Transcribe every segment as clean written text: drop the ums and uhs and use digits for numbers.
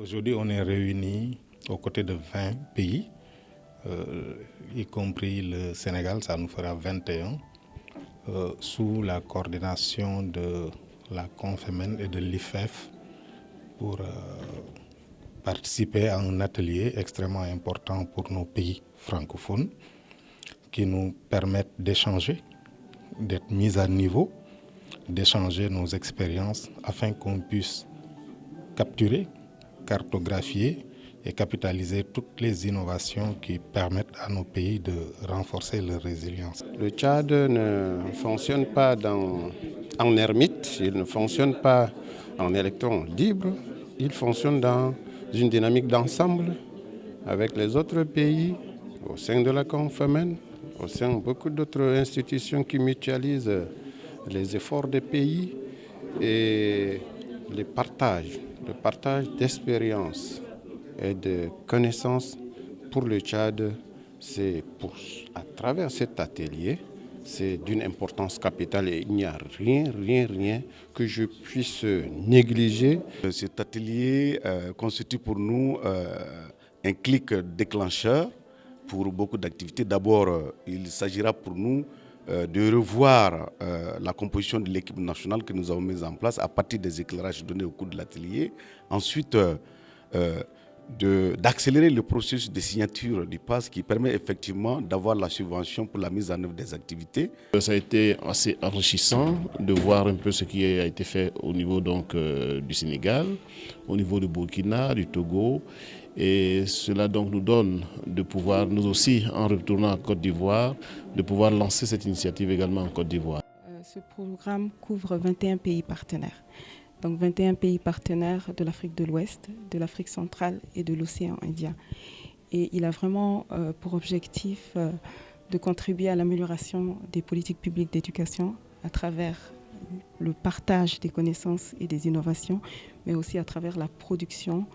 Aujourd'hui, on est réunis aux côtés de 20 pays, y compris le Sénégal, ça nous fera 21, sous la coordination de la Confémen et de l'IFEF pour participer à un atelier extrêmement important pour nos pays francophones qui nous permettent d'échanger, d'être mis à niveau, d'échanger nos expériences afin qu'on puisse capturer, cartographier et capitaliser toutes les innovations qui permettent à nos pays de renforcer leur résilience. Le Tchad ne fonctionne pas en ermite, il ne fonctionne pas en électron libre, il fonctionne dans une dynamique d'ensemble avec les autres pays, au sein de la Confémen, au sein de beaucoup d'autres institutions qui mutualisent les efforts des pays et le partage d'expériences et de connaissances pour le Tchad. C'est à travers cet atelier, c'est d'une importance capitale et il n'y a rien que je puisse négliger. Cet atelier constitue pour nous un clic déclencheur pour beaucoup d'activités. D'abord, il s'agira pour nous de revoir la composition de l'équipe nationale que nous avons mise en place à partir des éclairages donnés au cours de l'atelier. Ensuite, d'accélérer le processus de signature du PAS qui permet effectivement d'avoir la subvention pour la mise en œuvre des activités. Ça a été assez enrichissant de voir un peu ce qui a été fait au niveau du Sénégal, au niveau du Burkina, du Togo. Et cela donc nous donne de pouvoir, nous aussi, en retournant en Côte d'Ivoire, de pouvoir lancer cette initiative également en Côte d'Ivoire. Ce programme couvre 21 pays partenaires. Donc 21 pays partenaires de l'Afrique de l'Ouest, de l'Afrique centrale et de l'océan Indien. Et il a vraiment pour objectif de contribuer à l'amélioration des politiques publiques d'éducation à travers le partage des connaissances et des innovations, mais aussi à travers la production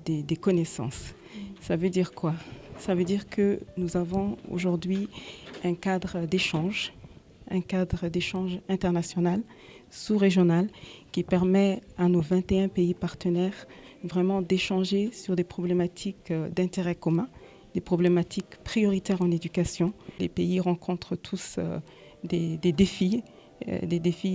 des connaissances. Ça veut dire quoi? Ça veut dire que nous avons aujourd'hui un cadre d'échange international, sous-régional, qui permet à nos 21 pays partenaires vraiment d'échanger sur des problématiques d'intérêt commun, des problématiques prioritaires en éducation. Les pays rencontrent tous des défis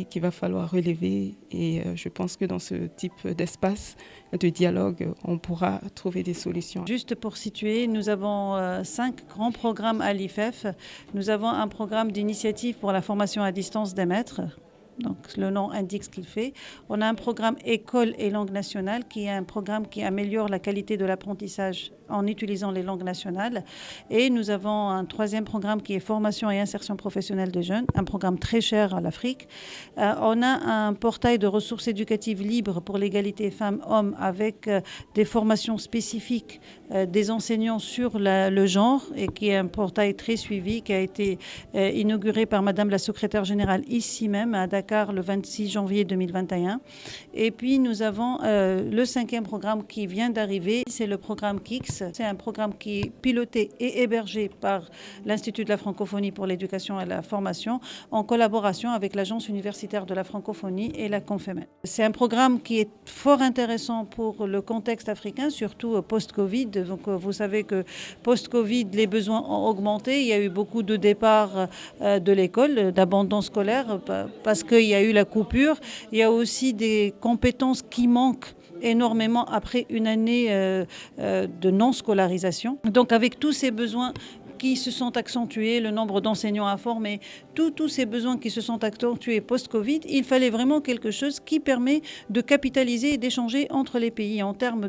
qu'il va falloir relever et je pense que dans ce type d'espace de dialogue, on pourra trouver des solutions. Juste pour situer, nous avons 5 grands programmes à l'IFEF. Nous avons un programme d'initiative pour la formation à distance des maîtres. Donc, le nom indique ce qu'il fait. On a un programme École et langue nationale qui est un programme qui améliore la qualité de l'apprentissage en utilisant les langues nationales. Et nous avons un 3e programme qui est formation et insertion professionnelle des jeunes, un programme très cher à l'Afrique. On a un portail de ressources éducatives libres pour l'égalité femmes-hommes avec des formations spécifiques des enseignants sur le genre et qui est un portail très suivi qui a été inauguré par Madame la secrétaire générale ici même à Dakar le 26 janvier 2021. Et puis nous avons le 5e programme qui vient d'arriver, c'est le programme KIX. C'est un programme qui est piloté et hébergé par l'Institut de la francophonie pour l'éducation et la formation en collaboration avec l'Agence universitaire de la francophonie et la Confémen. C'est un programme qui est fort intéressant pour le contexte africain, surtout post-Covid. Donc vous savez que post-Covid, les besoins ont augmenté. Il y a eu beaucoup de départs de l'école, d'abandon scolaire parce qu'il y a eu la coupure. Il y a aussi des compétences qui manquent énormément après une année de non-scolarisation. Donc avec tous ces besoins qui se sont accentués, le nombre d'enseignants à former, tous ces besoins qui se sont accentués post-Covid, il fallait vraiment quelque chose qui permet de capitaliser et d'échanger entre les pays en termes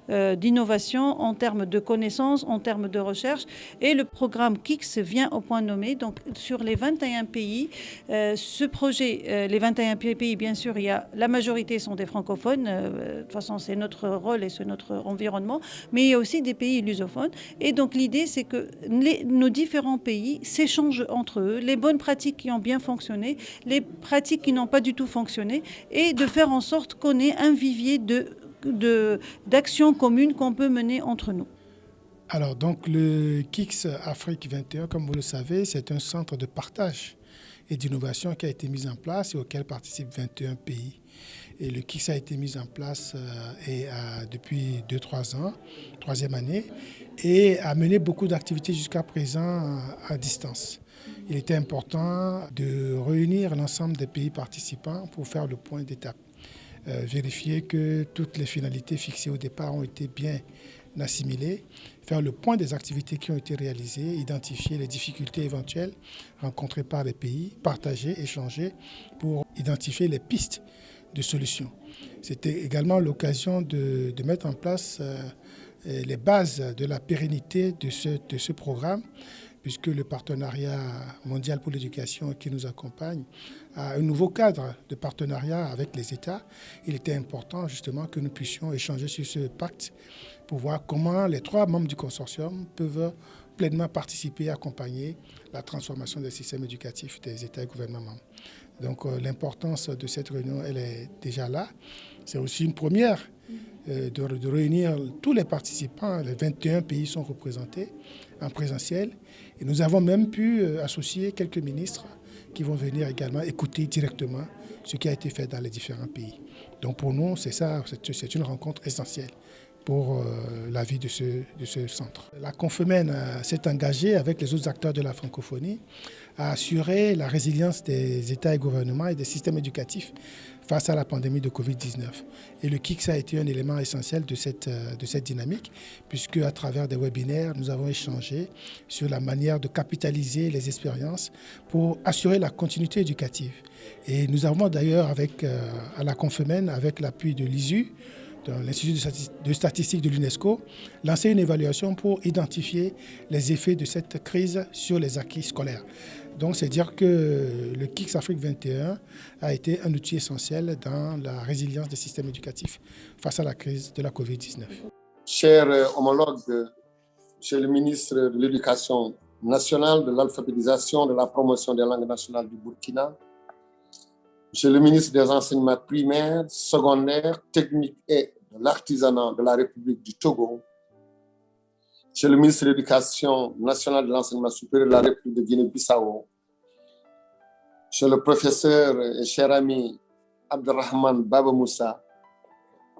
d'innovation, en termes de connaissances, en termes de recherche. Et le programme KIX vient au point nommé. Donc sur les 21 pays, ce projet, les 21 pays, bien sûr, la majorité sont des francophones. De toute façon, c'est notre rôle et c'est notre environnement. Mais il y a aussi des pays lusophones. Et donc l'idée, c'est que nos différents pays s'échangent entre eux les bonnes pratiques qui ont bien fonctionné, les pratiques qui n'ont pas du tout fonctionné, et de faire en sorte qu'on ait un vivier d'actions communes qu'on peut mener entre nous. Alors donc le KIX Afrique 21, comme vous le savez, c'est un centre de partage et d'innovation qui a été mis en place et auquel participent 21 pays. Et le KICS a été mis en place depuis 2-3 ans, troisième année, et a mené beaucoup d'activités jusqu'à présent à distance. Il était important de réunir l'ensemble des pays participants pour faire le point d'étape. Vérifier que toutes les finalités fixées au départ ont été bien assimilées, faire le point des activités qui ont été réalisées, identifier les difficultés éventuelles rencontrées par les pays, partager, échanger pour identifier les pistes de solutions. C'était également l'occasion de mettre en place les bases de la pérennité de ce programme, puisque le partenariat mondial pour l'éducation qui nous accompagne a un nouveau cadre de partenariat avec les États. Il était important justement que nous puissions échanger sur ce pacte pour voir comment les 3 membres du consortium peuvent pleinement participer et accompagner la transformation des systèmes éducatifs des États et gouvernements membres. Donc l'importance de cette réunion, elle est déjà là. C'est aussi une première de réunir tous les participants. Les 21 pays sont représentés en présentiel. Et nous avons même pu associer quelques ministres qui vont venir également écouter directement ce qui a été fait dans les différents pays. Donc pour nous, c'est une rencontre essentielle pour la vie de ce centre. La Confemène s'est engagée avec les autres acteurs de la francophonie à assurer la résilience des États et gouvernements et des systèmes éducatifs face à la pandémie de Covid-19. Et le KICS a été un élément essentiel de cette dynamique, puisque à travers des webinaires, nous avons échangé sur la manière de capitaliser les expériences pour assurer la continuité éducative. Et nous avons d'ailleurs, à la Confemène, avec l'appui de l'ISU, dans l'Institut de statistique de l'UNESCO, lancé une évaluation pour identifier les effets de cette crise sur les acquis scolaires. Donc, c'est dire que le KICS Afrique 21 a été un outil essentiel dans la résilience des systèmes éducatifs face à la crise de la Covid-19. Chers homologues, Monsieur le ministre de l'Éducation nationale, de l'alphabétisation, de la promotion des langues nationales du Burkina, Monsieur le ministre des enseignements primaires, secondaires, techniques et de l'artisanat de la République du Togo, Monsieur le ministre de l'Éducation nationale de l'enseignement supérieur de la République de Guinée-Bissau, Monsieur le professeur et cher ami Abdelrahman Baba Moussa,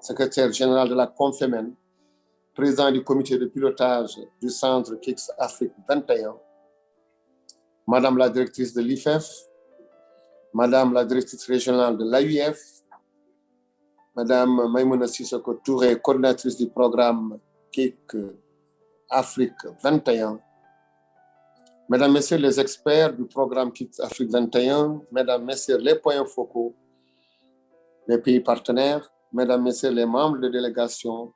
secrétaire général de la Confemène, président du comité de pilotage du centre KICS Afrique 21, Madame la directrice de l'IFEF, Madame la directrice régionale de l'AUF, Madame Maïmouna Sissoko Touré, coordinatrice du programme KICS Afrique 21, Mesdames, Messieurs les experts du programme KICS Afrique 21, Mesdames, Messieurs les points focaux, les pays partenaires, Mesdames, Messieurs les membres de délégation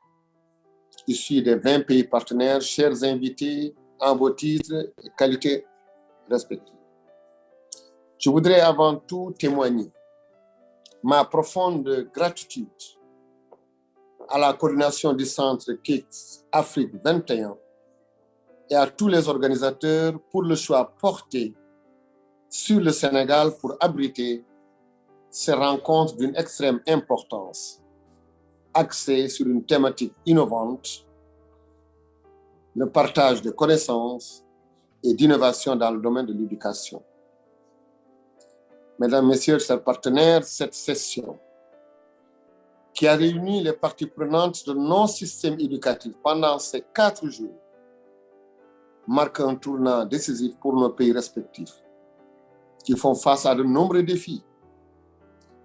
issus des 20 pays partenaires, chers invités en vos titres et qualités respectives. Je voudrais avant tout témoigner ma profonde gratitude à la coordination du centre KICS Afrique 21 et à tous les organisateurs pour le choix porté sur le Sénégal pour abriter ces rencontres d'une extrême importance, axées sur une thématique innovante, le partage de connaissances et d'innovation dans le domaine de l'éducation. Mesdames, Messieurs, chers partenaires, cette session qui a réuni les parties prenantes de nos systèmes éducatifs pendant ces 4 jours marque un tournant décisif pour nos pays respectifs qui font face à de nombreux défis.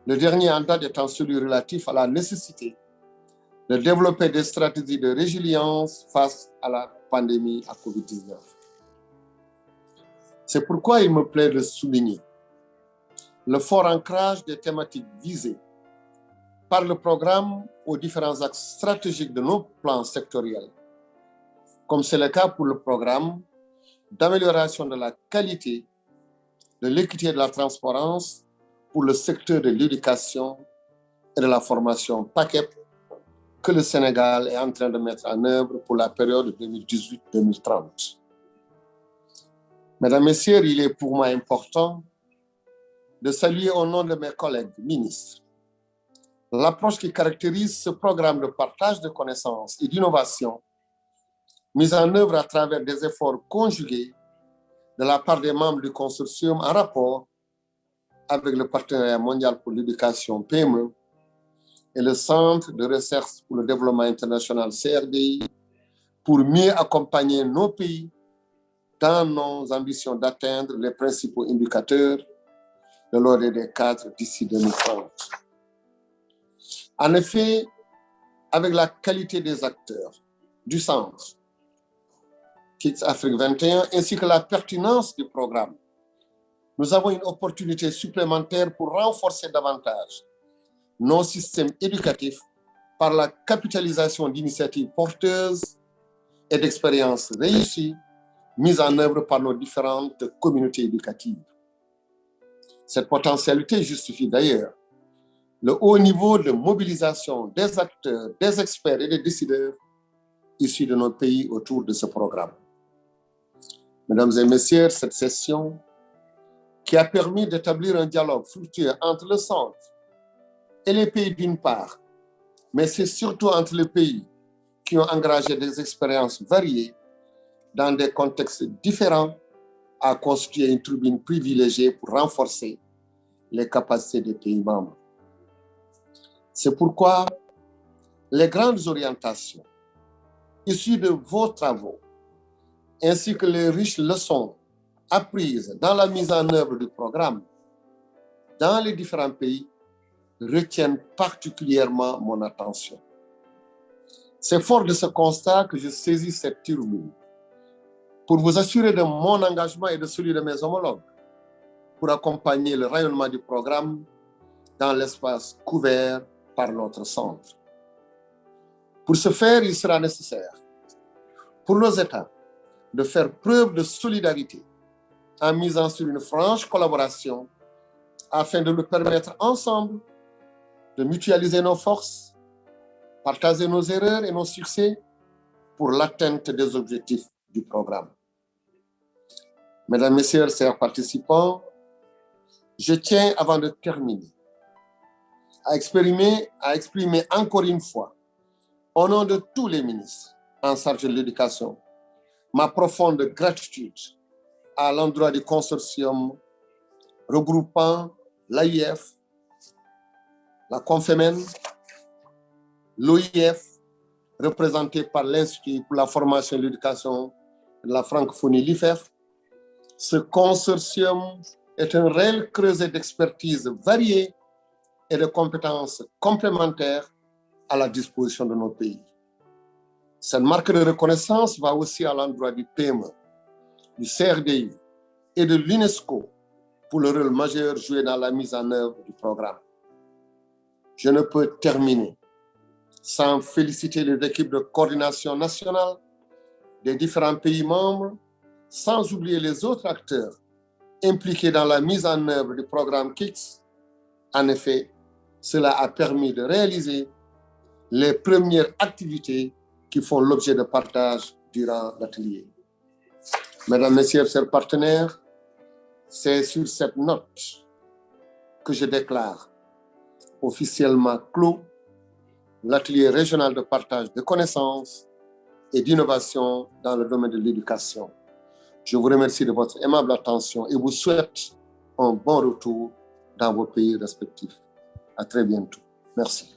Le dernier en date étant celui relatif à la nécessité de développer des stratégies de résilience face à la pandémie à Covid-19. C'est pourquoi il me plaît de souligner le fort ancrage des thématiques visées par le programme aux différents axes stratégiques de nos plans sectoriels, comme c'est le cas pour le programme d'amélioration de la qualité, de l'équité et de la transparence pour le secteur de l'éducation et de la formation PACEP que le Sénégal est en train de mettre en œuvre pour la période 2018-2030. Mesdames, Messieurs, il est pour moi important de saluer au nom de mes collègues ministres l'approche qui caractérise ce programme de partage de connaissances et d'innovation mis en œuvre à travers des efforts conjugués de la part des membres du consortium en rapport avec le partenariat mondial pour l'éducation PME et le Centre de recherche pour le développement international CRDI pour mieux accompagner nos pays dans nos ambitions d'atteindre les principaux indicateurs de l'ODD 4 d'ici 2030. En effet, avec la qualité des acteurs du Centre KICS Afrique 21 ainsi que la pertinence du programme, nous avons une opportunité supplémentaire pour renforcer davantage nos systèmes éducatifs par la capitalisation d'initiatives porteuses et d'expériences réussies mises en œuvre par nos différentes communautés éducatives. Cette potentialité justifie d'ailleurs le haut niveau de mobilisation des acteurs, des experts et des décideurs issus de nos pays autour de ce programme. Mesdames et messieurs, cette session qui a permis d'établir un dialogue fructueux entre le Centre et les pays d'une part, mais c'est surtout entre les pays qui ont engagé des expériences variées dans des contextes différents, a constitué une tribune privilégiée pour renforcer les capacités des pays membres. C'est pourquoi les grandes orientations issues de vos travaux, ainsi que les riches leçons apprises dans la mise en œuvre du programme dans les différents pays retiennent particulièrement mon attention. C'est fort de ce constat que je saisis cette tribune pour vous assurer de mon engagement et de celui de mes homologues pour accompagner le rayonnement du programme dans l'espace couvert par notre centre. Pour ce faire, il sera nécessaire pour nos États de faire preuve de solidarité en misant sur une franche collaboration afin de nous permettre ensemble de mutualiser nos forces, partager nos erreurs et nos succès pour l'atteinte des objectifs du programme. Mesdames, Messieurs, chers participants, je tiens, avant de terminer, à exprimer encore une fois, au nom de tous les ministres en charge de l'éducation, ma profonde gratitude à l'endroit du consortium regroupant l'AIF, la Confemen, l'OIF, représenté par l'Institut pour la formation et l'éducation de la francophonie, l'IFEF. Ce consortium est un réel creuset d'expertise variée et de compétences complémentaires à la disposition de nos pays. Cette marque de reconnaissance va aussi à l'endroit du PME, du CRDI et de l'UNESCO pour le rôle majeur joué dans la mise en œuvre du programme. Je ne peux terminer sans féliciter les équipes de coordination nationale des différents pays membres, sans oublier les autres acteurs impliqués dans la mise en œuvre du programme KICS. En effet, cela a permis de réaliser les premières activités qui font l'objet de partage durant l'atelier. Mesdames, Messieurs, chers partenaires, c'est sur cette note que je déclare officiellement clos l'atelier régional de partage de connaissances et d'innovation dans le domaine de l'éducation. Je vous remercie de votre aimable attention et vous souhaite un bon retour dans vos pays respectifs. À très bientôt. Merci.